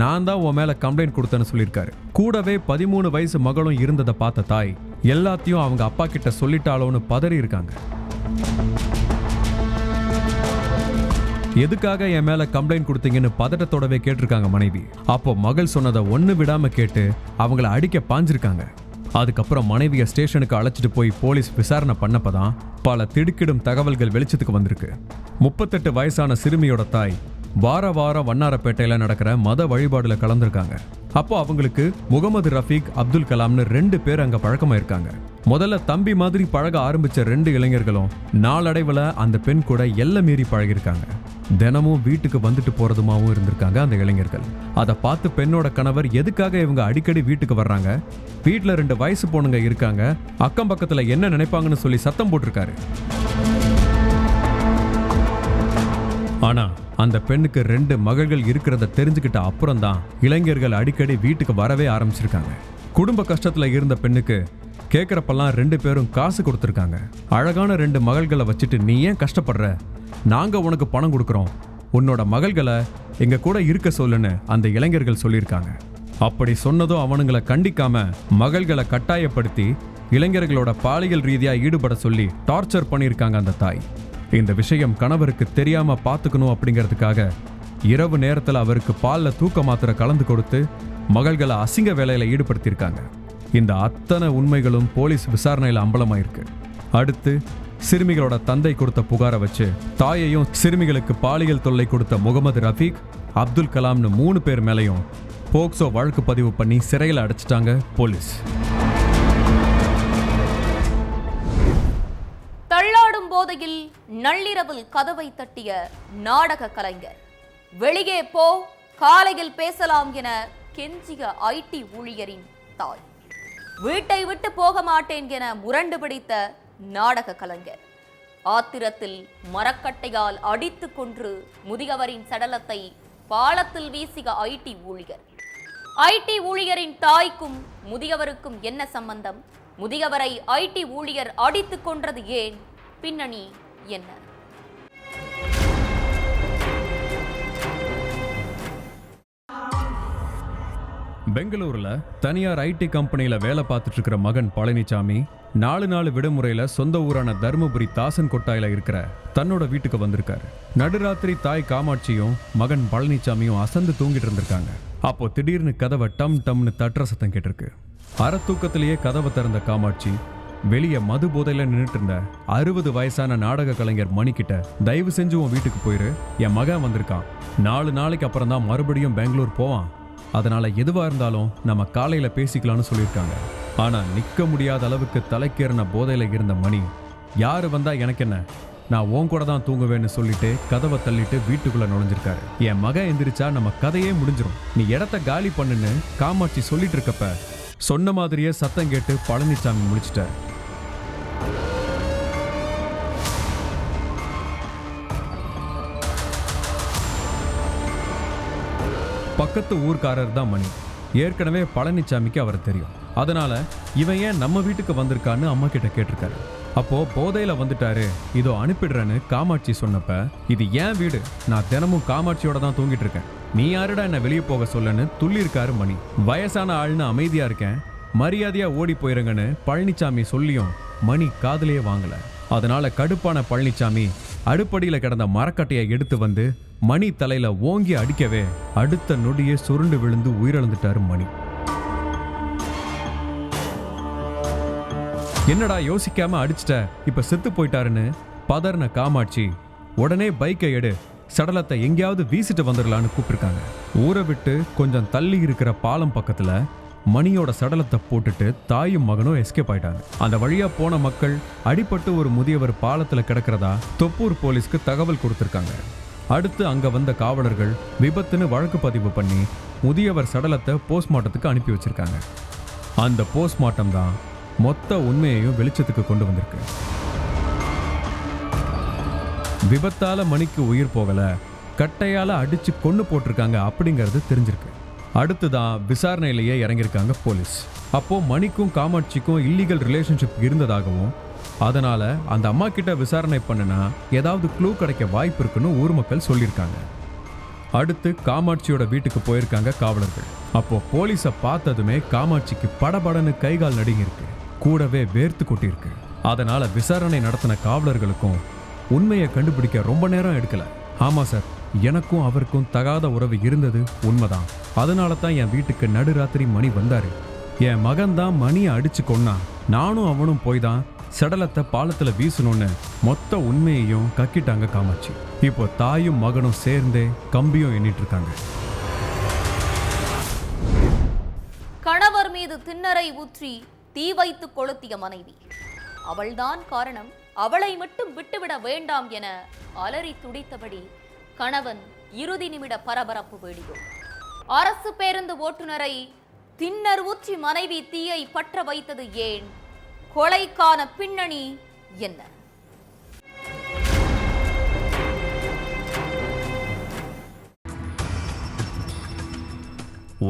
நான் தான் உன் மேல கம்ப்ளைண்ட் கொடுத்தேன்னு சொல்லியிருக்காரு. கூடவே 13 வயசு மகளும் இருந்ததை பார்த்த தாய் எல்லாத்தையும் அவங்க அப்பா கிட்ட சொல்லிட்டாலோன்னு பதறி இருக்காங்க. எதுக்காக என் மேல கம்ப்ளைண்ட் கொடுத்தீங்கன்னு பதட்டத்தோடவே கேட்டிருக்காங்க மனைவி. அப்போ மகள் சொன்னதை ஒண்ணு விடாம கேட்டு அவங்கள அடிக்க பாஞ்சிருக்காங்க. அதுக்கப்புறம் மனைவியை ஸ்டேஷனுக்கு அழைச்சிட்டு போய் போலீஸ் விசாரணை பண்ணப்பதான் பல திடுக்கிடும் தகவல்கள் வெளிச்சத்துக்கு வந்திருக்கு. 38 வயசான சிறுமியோட தாய் வாரம் வண்ணாரப்பேட்டையில நடக்கிற மத வழிபாடுல கலந்துருக்காங்க. அப்போ அவங்களுக்கு முகமது ரஃபீக், அப்துல் கலாம்னு 2 பேர் அங்க பழக்கமா இருக்காங்க. முதல்ல தம்பி மாதிரி பழக ஆரம்பிச்ச 2 இளைஞர்களும் நாளடைவுல அந்த பெண் கூட எல்லை மீறி பழகிருக்காங்க. தினமும் வீட்டுக்கு வந்துட்டு போறதுமாவும் இருந்திருக்காங்க அந்த இளைஞர்கள். அதை பார்த்து பெண்ணோட கணவர் எதுக்காக இவங்க அடிக்கடி வீட்டுக்கு வர்றாங்க, வீட்டுல 2 வயசு பொண்ணுங்க இருக்காங்க, அக்கம் பக்கத்துல என்ன நினைப்பாங்கன்னு சொல்லி சத்தம் போட்டிருக்காரு. ஆனா அந்த பெண்ணுக்கு 2 மகள்கள் இருக்கிறத தெரிஞ்சுக்கிட்ட அப்புறம் தான் இளைஞர்கள் அடிக்கடி வீட்டுக்கு வரவே ஆரம்பிச்சிருக்காங்க. குடும்ப கஷ்டத்துல இருந்த பெண்ணுக்கு கேட்கறப்பெல்லாம் 2 பேரும் காசு கொடுத்துருக்காங்க. அழகான 2 மகள்களை வச்சுட்டு நீ ஏன் கஷ்டப்படுற, நாங்க உனக்கு பணம் கொடுக்குறோம், உன்னோட மகள்களை எங்க கூட இருக்க சொல்லுன்னு அந்த இளைஞர்கள் சொல்லியிருக்காங்க. அப்படி சொன்னதும் அவனுங்களை கண்டிக்காம மகள்களை கட்டாயப்படுத்தி இளைஞர்களோட பாலியல் ரீதியா ஈடுபட சொல்லி டார்ச்சர் பண்ணியிருக்காங்க அந்த தாய். இந்த விஷயம் கணவருக்கு தெரியாம பார்த்துக்கணும் அப்படிங்கிறதுக்காக இரவு நேரத்தில் அவருக்கு பால்ல தூக்க மாத்திரை கலந்து கொடுத்து மகள்களை அசிங்க வேலையில ஈடுபடுத்தியிருக்காங்க. இந்த அத்தனை உண்மைகளும் போலீஸ் விசாரணையில் அம்பலமாயிருக்கு. அடுத்து சிறுமிகளோட தந்தை கொடுத்த புகாரை வச்சு தாயையும் சிறுமிகளுக்கு பாலியல் தொல்லை கொடுத்த முகமது ரஃபீக், அப்துல் கலாம்னு 3 பேர் மேலையும் போக்சோ வழக்கு பதிவு பண்ணி சிறையில் அடைச்சிட்டாங்க போலீஸ். தள்ளாடும் போதையில் நள்ளிரவில் கதவை தட்டிய நாடக கலைஞர். வெளியே போ, காலையில் பேசலாம் என கெஞ்சிய ஐடி ஊழியரின் தாய். வீட்டை விட்டு போக மாட்டேன் என முரண்டு பிடித்த நாடக கலைஞர். ஆத்திரத்தில் மரக்கட்டையால் அடித்து கொன்று முதியவரின் சடலத்தை பாலத்தில் வீசிய ஐடி ஊழியர். ஐடி ஊழியரின் தாய்க்கும் முதியவருக்கும் என்ன சம்பந்தம்? முதியவரை ஐடி ஊழியர் அடித்து கொன்றது ஏன்? பின்னணி என்ன? பெங்களூர்ல தனியார் ஐடி கம்பெனியில வேலை பார்த்துட்டு இருக்கிற மகன் பழனிசாமி 4 நாள் விடுமுறையில சொந்த ஊரான தருமபுரி தாசன் கொட்டாயில இருக்கிற தன்னோட வீட்டுக்கு வந்திருக்காரு. நடுராத்திரி தாய் காமாட்சியும் மகன் பழனிசாமியும் அசந்து தூங்கிட்டு இருந்திருக்காங்க. அப்போ திடீர்னு கதவை டம் டம்னு தட்டுற சத்தம் கேட்டிருக்கு. அரை தூக்கத்திலேயே கதவை திறந்த காமாட்சி வெளியே மது போதையில நின்றுட்டு இருந்த 60 வயசான நாடக கலைஞர் மணிக்கிட்ட, தயவு செஞ்சு உன் வீட்டுக்கு போயிரு, என் மகன் வந்திருக்கான், 4 நாளைக்கு அப்புறம் தான் மறுபடியும் பெங்களூர் போவான், அதனால எதுவா இருந்தாலும் நம்ம காலையில பேசிக்கலாம்னு சொல்லியிருக்காங்க. ஆனா நிக்க முடியாத அளவுக்கு தலைக்கேறின போதையில இருந்த மணி, யாரு வந்தா எனக்கு என்ன, நான் உன் கூட தான் தூங்குவேன்னு சொல்லிட்டு கதவை தள்ளிட்டு வீட்டுக்குள்ள நுழைஞ்சிருக்காரு. என் மகன் எந்திரிச்சா நம்ம கதையே முடிஞ்சிரும், நீ இடத்த காலி பண்ணுன்னு காமாட்சி சொல்லிட்டு இருக்கப்ப சொன்ன மாதிரியே சத்தம் கேட்டு பழனிசாமி முடிச்சிட்டார். பக்கத்து ஊர்க்காரர் தான் மணி. ஏற்கனவே பழனிசாமிக்கு அவர் தெரியும். அதனால இவன் ஏன் நம்ம வீட்டுக்கு வந்திருக்கான்னு அம்மா கிட்ட கேட்டிருக்காரு. அப்போ போதையில வந்துட்டாரு, இதோ அனுப்பிடுறேன்னு காமாட்சி சொன்னப்ப, இது ஏன் வீடு, நான் தினமும் காமாட்சியோட தான் தூங்கிட்டு இருக்கேன், நீ யாருடா என்ன வெளியே போக சொல்லன்னு துள்ளி இருக்காரு மணி. வயசான ஆள்னு அமைதியா இருக்கேன், மரியாதையா ஓடி போயிருங்கன்னு பழனிசாமி சொல்லியும் மணி காதலையே வாங்கல. அதனால கடுப்பான பழனிசாமி அடுப்படியில கிடந்த மரக்கட்டையை எடுத்து வந்து மணி தலையில ஓங்கி அடிக்கவே அடுத்த நொடியே சுருண்டு விழுந்து உயிரிழந்துட்டாரு மணி. என்னடா யோசிக்காம அடிச்சிட்ட, இப்ப செத்து போயிட்டாருன்னு பதர்ன காமாட்சி உடனே பைக்கை எடு, சடலத்தை எங்கேயாவது வீசிட்டு வந்துடலான்னு கூப்பிட்டுருக்காங்க. ஊரை விட்டு கொஞ்சம் தள்ளி இருக்கிற பாலம் பக்கத்துல மணியோட சடலத்தை போட்டுட்டு தாயும் மகனும் எஸ்கேப் ஆயிட்டாங்க. அந்த வழியா போன மக்கள் அடிபட்டு ஒரு முதியவர் பாலத்துல கிடக்கிறதா தொப்பூர் போலீஸ்க்கு தகவல் கொடுத்திருக்காங்க. அடுத்து அங்க வந்த காவலர்கள் விபத்துன்னு வழக்கு பதிவு பண்ணி முதியவர் சடலத்தை போஸ்ட்மார்ட்டத்துக்கு அனுப்பி வச்சிருக்காங்க. அந்த போஸ்ட்மார்ட்டம் தான் மொத்த உண்மையையும் வெளிச்சத்துக்கு கொண்டு வந்திருக்கு. விபத்தால மணிக்கு உயிர் போகல, கட்டையால அடிச்சு கொண்டு போட்டிருக்காங்க அப்படிங்கிறது தெரிஞ்சிருக்கு. அடுத்துதான் விசாரணையிலேயே இறங்கியிருக்காங்க போலீஸ். அப்போ மணிக்கும் காமாட்சிக்கும் இல்லீகல் ரிலேஷன்ஷிப் இருந்ததாகவும், அதனால அந்த அம்மா கிட்ட விசாரணை பண்ணுனா ஏதாவது க்ளூ கிடைக்க வாய்ப்பு இருக்குன்னு ஊர் மக்கள் சொல்லியிருக்காங்க. அடுத்து காமாட்சியோட வீட்டுக்கு போயிருக்காங்க காவலர்கள். அப்போ போலீஸை பார்த்ததுமே காமாட்சிக்கு படபடன்னு கைகால் நடுங்கிருக்கு, கூடவே வேர்த்து கொட்டியிருக்கு. அதனால விசாரணை நடத்தின காவலர்களுக்கும் உண்மையை கண்டுபிடிக்க ரொம்ப நேரம் எடுக்கல. ஆமா சார், எனக்கும் அவருக்கும் தகாத உறவு இருந்தது உண்மைதான், அதனால தான் என் வீட்டுக்கு நடுராத்திரி மணி வந்தாரு, என் மகன் தான் மணியை அடிச்சு கொன்னா, நானும் அவனும் போய் தான் சடலத்தை பாலத்துல வீசணும்னு மொத்த உண்மையையும் கக்கிட்டாங்க காமாட்சி. இப்போ தாயும் மகனும் சேர்ந்தே கம்பியும் எண்ணிட்டு இருக்காங்க. கணவர் மீது திண்ணறை ஊற்றி தீ வைத்து கொளுத்திய மனைவி, அவள்தான் காரணம், அவளை மட்டும் விட்டுவிட வேண்டாம் என அலறி துடித்தபடி கணவன் இறுதி நிமிட பரபரப்பு வீடியோ. அரசு பேருந்து ஓட்டுநரை திண்ணர் ஊற்றி மனைவி தீயை பற்ற வைத்தது ஏன்? கொலைக்கான பின்னணி என்ன?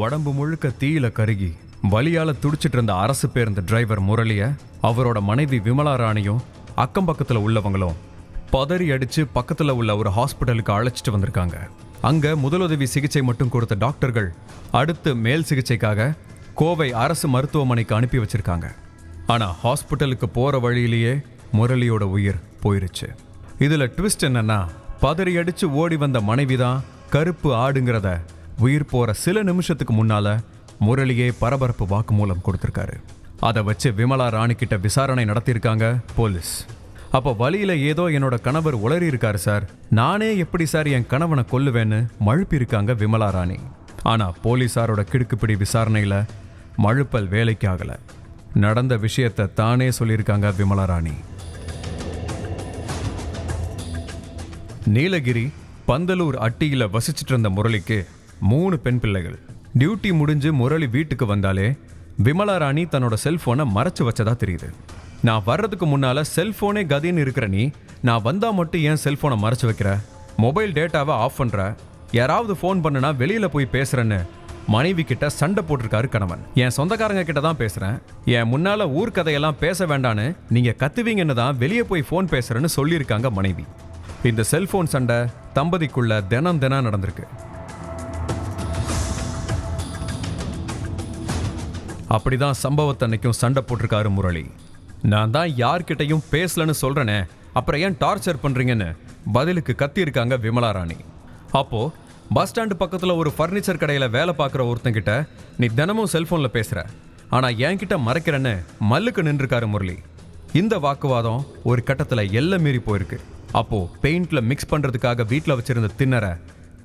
உடம்பு முழுக்க தீயில கருகி வலியால துடிச்சிட்டு இருந்த அரசு பேருந்து டிரைவர் முரளிய அவரோட மனைவி விமலா ராணியும் அக்கம் பக்கத்துல உள்ளவங்களும் பதறி அடிச்சு பக்கத்துல உள்ள ஒரு ஹாஸ்பிட்டலுக்கு அழைச்சிட்டு வந்திருக்காங்க. அங்க முதலுதவி சிகிச்சை மட்டும் கொடுத்த டாக்டர்கள் அடுத்து மேல் சிகிச்சைக்காக கோவை அரசு மருத்துவமனைக்கு அனுப்பி வச்சிருக்காங்க. ஆனா ஹாஸ்பிட்டலுக்கு போற வழியிலேயே முரளியோட உயிர் போயிருச்சு. இதுல ட்விஸ்ட் என்னன்னா, பதறி அடிச்சு ஓடி வந்த மனைவிதான் கருப்பு ஆடுங்கிறத உயிர் போற சில நிமிஷத்துக்கு முன்னால முரளியே பரபரப்பு வாக்குமூலம் கொடுத்திருக்காரு. அதை வச்சு விமலா ராணி கிட்ட விசாரணை நடத்தியிருக்காங்க போலீஸ். அப்போ வழியில ஏதோ என்னோட கணவர் உளறி இருக்காரு சார், நானே எப்படி சார் என் கணவனை கொல்லுவேன்னு மழுப்பியிருக்காங்க விமலா ராணி. ஆனா போலீசாரோட கிடுக்குப்பிடி விசாரணையில மழுப்பல் வேலைக்கு ஆகல. நடந்த விஷயத்தை தானே சொல்லியிருக்காங்க விமலா ராணி. நீலகிரி பந்தலூர் அட்டியில வசிச்சிட்டு இருந்த முரளிக்கு 3 பெண் பிள்ளைகள். டியூட்டி முடிஞ்சு முரளி வீட்டுக்கு வந்தாலே விமலா ராணி தன்னோட செல்போனை மறைச்சு வச்சதா தெரியுது. நான் வர்றதுக்கு முன்னால செல்போனே கதின்னு இருக்கிற நீ, நான் வந்தா மட்டும் ஏன் செல்போனை மறைச்சு வைக்கிற? மொபைல் டேட்டாவை ஆஃப் பண்ற, யாராவது ஃபோன் பண்ணுனா வெளியில போய் பேசுறேன்னு மனைவி கிட்ட சண்டை போட்டிருக்காரு கணவன். என் சொந்தக்காரங்க கிட்ட தான் பேசுறேன், என் முன்னால ஊர் கதையெல்லாம் பேச வேண்டான்னு நீங்க கத்துவீங்கன்னு தான் வெளியே போய் ஃபோன் பேசுறேன்னு சொல்லியிருக்காங்க மனைவி. இந்த செல்போன் சண்டை தம்பதிக்குள்ள தினம் நடந்திருக்கு. அப்படிதான் சம்பவத்தன்னைக்கும் சண்டை போட்டிருக்காரு முரளி. நான் தான் யார்கிட்டையும் பேசலன்னு சொல்றேனே, அப்புறம் ஏன் டார்ச்சர் பண்றீங்கன்னு பதிலுக்கு கத்தியிருக்காங்க விமலா ராணி. அப்போ பஸ் ஸ்டாண்டு பக்கத்துல ஒரு ஃபர்னிச்சர் கடையில வேலை பார்க்குற ஒருத்தங்கிட்ட நீ தினமும் செல்போன்ல பேசுற, ஆனா என்கிட்ட மறைக்கிறேன்னு மல்லுக்கு நின்றுருக்காரு முரளி. இந்த வாக்குவாதம் ஒரு கட்டத்துல எல்லை மீறி போயிருக்கு. அப்போ பெயிண்ட்ல மிக்ஸ் பண்றதுக்காக வீட்டில் வச்சிருந்த திண்ணரை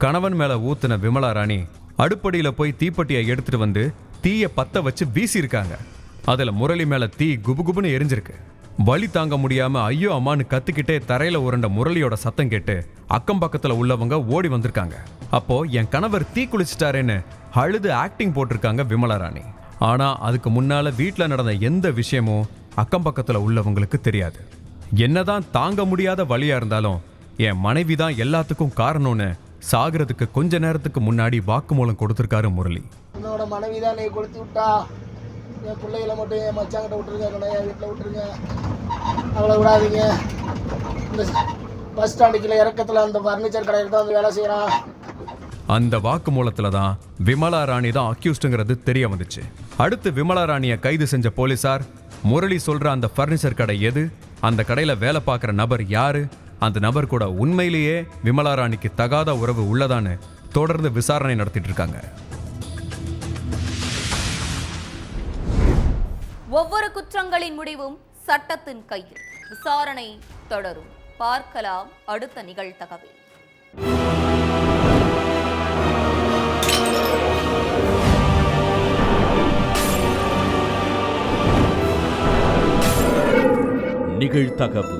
கணவன் மேல ஊத்துன விமலா ராணி அடுப்படியில போய் தீப்பெட்டியை எடுத்துட்டு வந்து தீயை பத்த வச்சு வீசியிருக்காங்க. அதுல முரளி மேல தீ குபுகுபுன்னு எரிஞ்சிருக்கு. வலி தாங்க முடியாம ஐயோ அம்மான்னு கத்துக்கிட்டே தரையில உருண்ட முரளியோட சத்தம் கேட்டு அக்கம் பக்கத்துல உள்ளவங்க ஓடி வந்திருக்காங்க. அப்போ என் கணவர் தீ குளிச்சிட்டாரேன்னு அழுது ஆக்டிங் போட்டிருக்காங்க விமலா ராணி. ஆனா அதுக்கு முன்னால வீட்டுல நடந்த எந்த விஷயமும் அக்கம் பக்கத்துல உள்ளவங்களுக்கு தெரியாது. என்னதான் தாங்க முடியாத வலியா இருந்தாலும் என் மனைவி தான் எல்லாத்துக்கும் காரணம்னு சாகிறதுக்கு கொஞ்ச நேரத்துக்கு முன்னாடி வாக்குமூலம் கொடுத்திருக்காரு முரளி. என்னோட மனைவி தான் நீ கொடுத்து விட்டா, என் பிள்ளைகளை மட்டும் என் மச்சாங்கிட்ட விட்டுருங்க, என் வீட்டில் விட்டுருங்க, அவளை விடாதீங்க. இந்த பஸ் ஸ்டாண்டுக்குள்ள இறக்கத்தில் அந்த ஃபர்னிச்சர் கடையில் தான் வந்து வேலை செய்கிறான். அந்த வாக்குமூலத்துல தான் விமலா ராணி தான் அக்யூஸ்டுங்கிறது தெரிய வந்துச்சு. அடுத்து விமலா ராணியை கைது செஞ்ச போலீசார் முரளி சொல்ற அந்த ஃபர்னிச்சர் கடை எது, அந்த கடையில வேலை பார்க்குற நபர் யாரு, அந்த நபர் கூட உண்மையிலேயே விமலா ராணிக்கு தகாத உறவு உள்ளதான்னு தொடர்ந்து விசாரணை நடத்திட்டு இருக்காங்க. ஒவ்வொரு குற்றங்களின் முடிவும் சட்டத்தின் கையில். விசாரணை தொடரும். பார்க்கலாம் அடுத்த நிகழ்தகவில். நிகழ்தகவு.